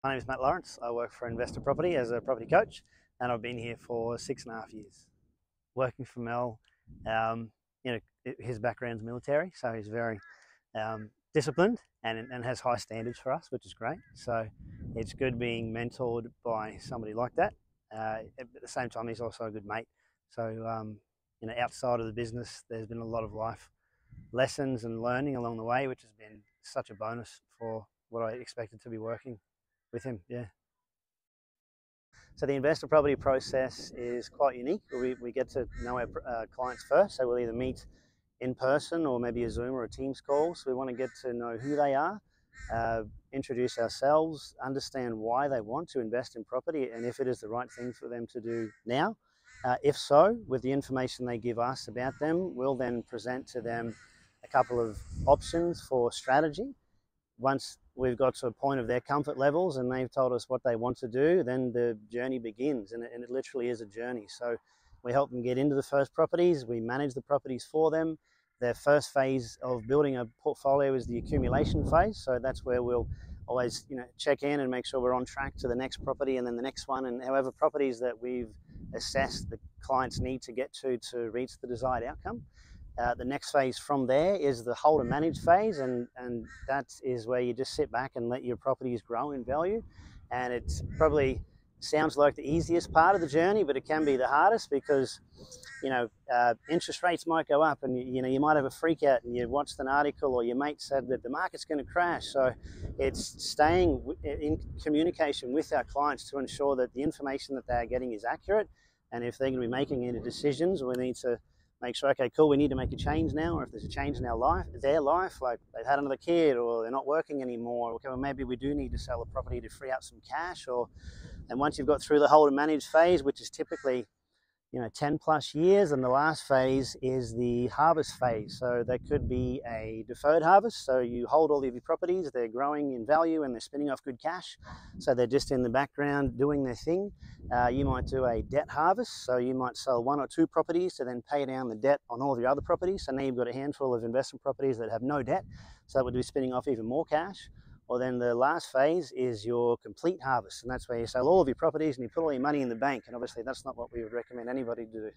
My name is Matt Lawrence. I work for Investor Property as a property coach, and I've been here for 6.5 years. Working for Mel, his background's military, so he's very disciplined and has high standards for us, which is great. So it's good being mentored by somebody like that. At the same time, he's also a good mate. So outside of the business, there's been a lot of life lessons and learning along the way, which has been such a bonus for what I expected to be working with him. Yeah. So the investor property process is quite unique. We get to know our clients first, so we'll either meet in person or maybe a Zoom or a Teams call. So we want to get to know who they are, introduce ourselves, understand why they want to invest in property and if it is the right thing for them to do now. If so, with the information they give us about them, we'll then present to them a couple of options for strategy. Once we've got to a point of their comfort levels and they've told us what they want to do, then the journey begins, and it literally is a journey. So we help them get into the first properties, we manage the properties for them. Their first phase of building a portfolio is the accumulation phase, so that's where we'll always check in and make sure we're on track to the next property and then the next one, and however properties that we've assessed the clients need to get to reach the desired outcome. The next phase from there is the hold and manage phase, and that is where you just sit back and let your properties grow in value. And it's probably sounds like the easiest part of the journey, but it can be the hardest because interest rates might go up, and you might have a freak out and you watched an article or your mate said that the market's going to crash. So it's staying in communication with our clients to ensure that the information that they're getting is accurate, and if they're going to be making any decisions, we need to make sure, okay, cool, we need to make a change now, or if there's a change in their life, like they've had another kid or they're not working anymore, okay, well, maybe we do need to sell a property to free up some cash. And once you've got through the hold and manage phase, which is typically 10 plus years, and the last phase is the harvest phase. So that could be a deferred harvest. So you hold all of your properties, they're growing in value and they're spinning off good cash. So they're just in the background doing their thing. You might do a debt harvest. So you might sell 1 or 2 properties to then pay down the debt on all of your other properties. So now you've got a handful of investment properties that have no debt. So that would be spinning off even more cash. Or then the last phase is your complete harvest, and that's where you sell all of your properties and you put all your money in the bank, and obviously that's not what we would recommend anybody to do.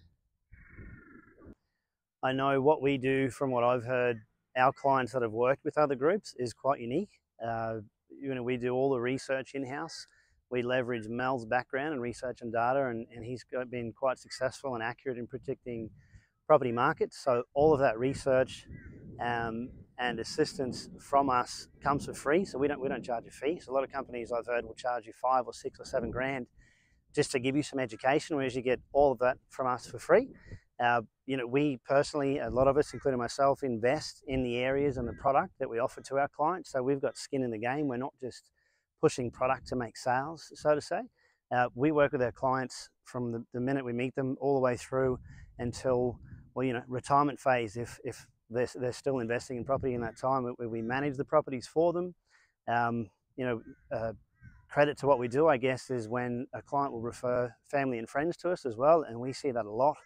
I know what we do, from what I've heard, our clients that have worked with other groups is quite unique. We do all the research in-house. We leverage Mel's background in research and data, and he's been quite successful and accurate in predicting property markets. So all of that research and assistance from us comes for free, so we don't charge a fee. So a lot of companies I've heard will charge you 5 or 6 or 7 grand just to give you some education, whereas you get all of that from us for free. We personally, a lot of us, including myself, invest in the areas and the product that we offer to our clients. So we've got skin in the game. We're not just pushing product to make sales, so to say. We work with our clients from the minute we meet them all the way through until retirement phase, if they're still investing in property in that time. We manage the properties for them. Credit to what we do, I guess, is when a client will refer family and friends to us as well, and we see that a lot.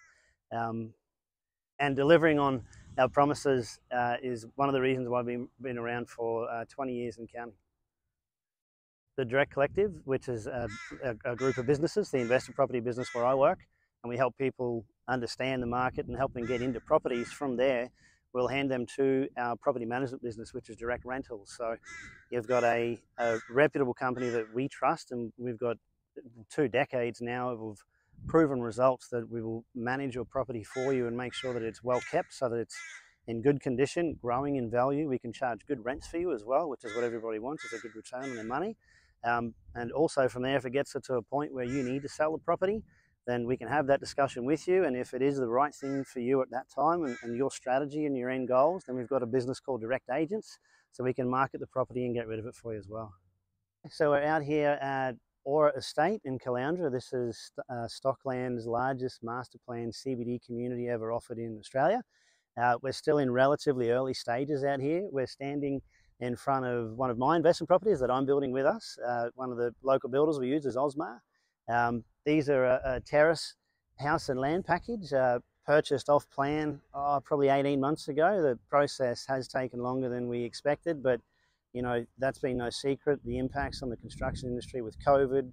And delivering on our promises is one of the reasons why we've been around for 20 years and counting. The Direct Collective, which is a group of businesses, the investor property business where I work, and we help people understand the market and help them get into properties. From there, we'll hand them to our property management business, which is Direct Rentals. So you've got a reputable company that we trust, and we've got 2 decades now of proven results that we will manage your property for you and make sure that it's well kept, so that it's in good condition, growing in value. We can charge good rents for you as well, which is what everybody wants, is a good return on their money. And also from there, if it gets to a point where you need to sell the property, then we can have that discussion with you, and if it is the right thing for you at that time and your strategy and your end goals, then we've got a business called Direct Agents, so we can market the property and get rid of it for you as well. So we're out here at Aura Estate in Caloundra. This is Stockland's largest master plan CBD community ever offered in Australia. We're still in relatively early stages out here. We're standing in front of one of my investment properties that I'm building with us. One of the local builders we use is Osmar. These are a terrace house and land package purchased off plan probably 18 months ago. The process has taken longer than we expected, but You know, that's been no secret. The impacts on the construction industry with COVID,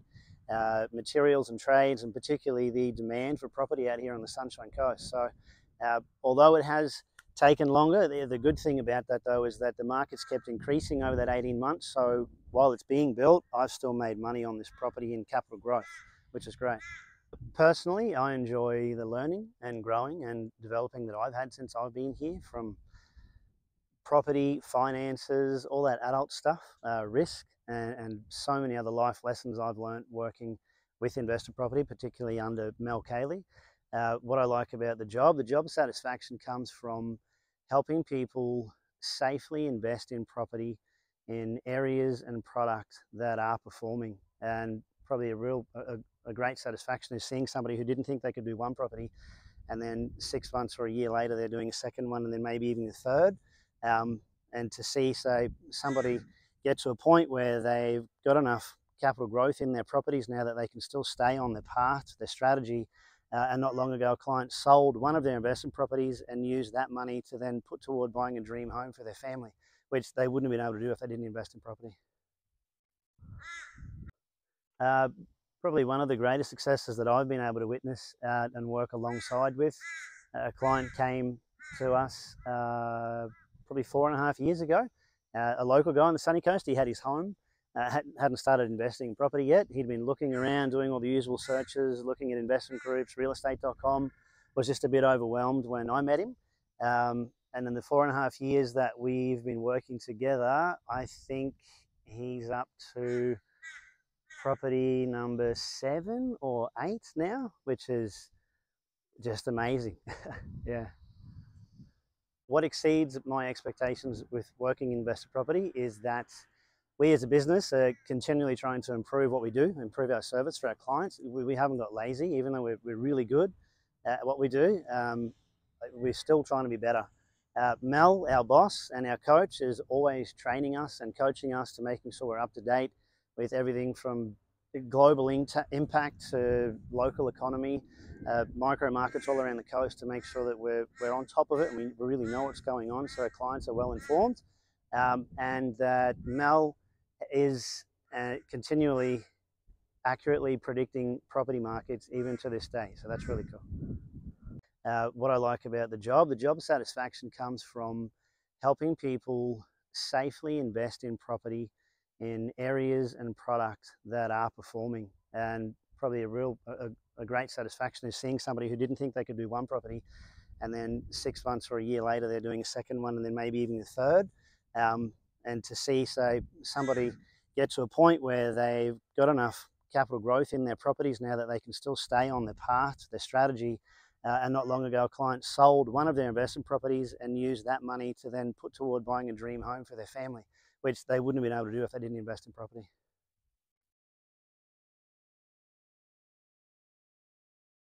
materials and trades, and particularly the demand for property out here on the Sunshine Coast. So although it has taken longer, the good thing about that though is that the market's kept increasing over that 18 months. So while it's being built, I've still made money on this property in capital growth, which is great. Personally, I enjoy the learning and growing and developing that I've had since I've been here, from property, finances, all that adult stuff, risk, and so many other life lessons I've learned working with Investor Property, particularly under Mel Cayley. What I like about the job satisfaction comes from helping people safely invest in property in areas and products that are performing. And probably a great satisfaction is seeing somebody who didn't think they could do one property, and then 6 months or a year later they're doing a second one, and then maybe even a third. And to see, say, somebody get to a point where they've got enough capital growth in their properties now that they can still stay on their path, their strategy. And not long ago, a client sold one of their investment properties and used that money to then put toward buying a dream home for their family, which they wouldn't have been able to do if they didn't invest in property. Probably one of the greatest successes that I've been able to witness and work alongside with. A client came to us probably 4.5 years ago, a local guy on the sunny coast. He had his home, hadn't started investing in property yet. He'd been looking around, doing all the usual searches, looking at investment groups, realestate.com, was just a bit overwhelmed when I met him. And in the 4.5 years that we've been working together, I think he's up to property number 7 or 8 now, which is just amazing. Yeah. What exceeds my expectations with working in Investor Property is that we as a business are continually trying to improve what we do, improve our service for our clients. We haven't got lazy, even though we're really good at what we do. We're still trying to be better. Mel, our boss and our coach, is always training us and coaching us to making sure we're up to date with everything from global impact to local economy, micro markets all around the coast, to make sure that we're on top of it and we really know what's going on, so our clients are well informed. And that Mel is continually accurately predicting property markets even to this day. So that's really cool. What I like about the job satisfaction comes from helping people safely invest in property in areas and products that are performing. And probably a great satisfaction is seeing somebody who didn't think they could do one property, and then 6 months or a year later they're doing a second one, and then maybe even a third. And to see, say, somebody get to a point where they've got enough capital growth in their properties now that they can still stay on their path, their strategy. And not long ago, a client sold one of their investment properties and used that money to then put toward buying a dream home for their family, which they wouldn't have been able to do if they didn't invest in property.